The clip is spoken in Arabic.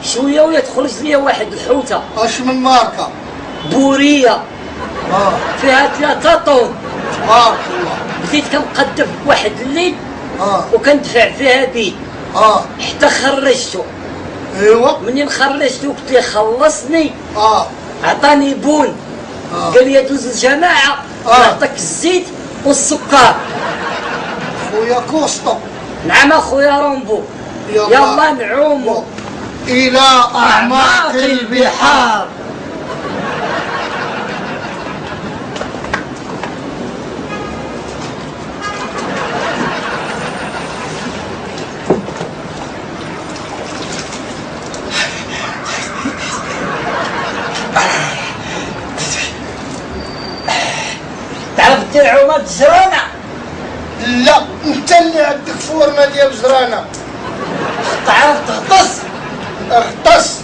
شويه ولا تخرج لي واحد الحوته. اش من ماركه؟ بوريه فيها 3 طن. تبارك الله. بديت كنقدم واحد الليل وكندفع فيها بيد حتى خرجته. ايوا منين خرجته قلت ليه خلصني. عطاني بون. قال لي دوز الجماعه نعطيك الزيت والسكر. خويا كوسطو. نعم اخويا رومبو. يلا نعومو الى اعماق البحار. تعرف دير عومة الجرانة؟ لا انت اللي عندك فورمه ديال الجرانه. تعرف تغطس؟ اغطس.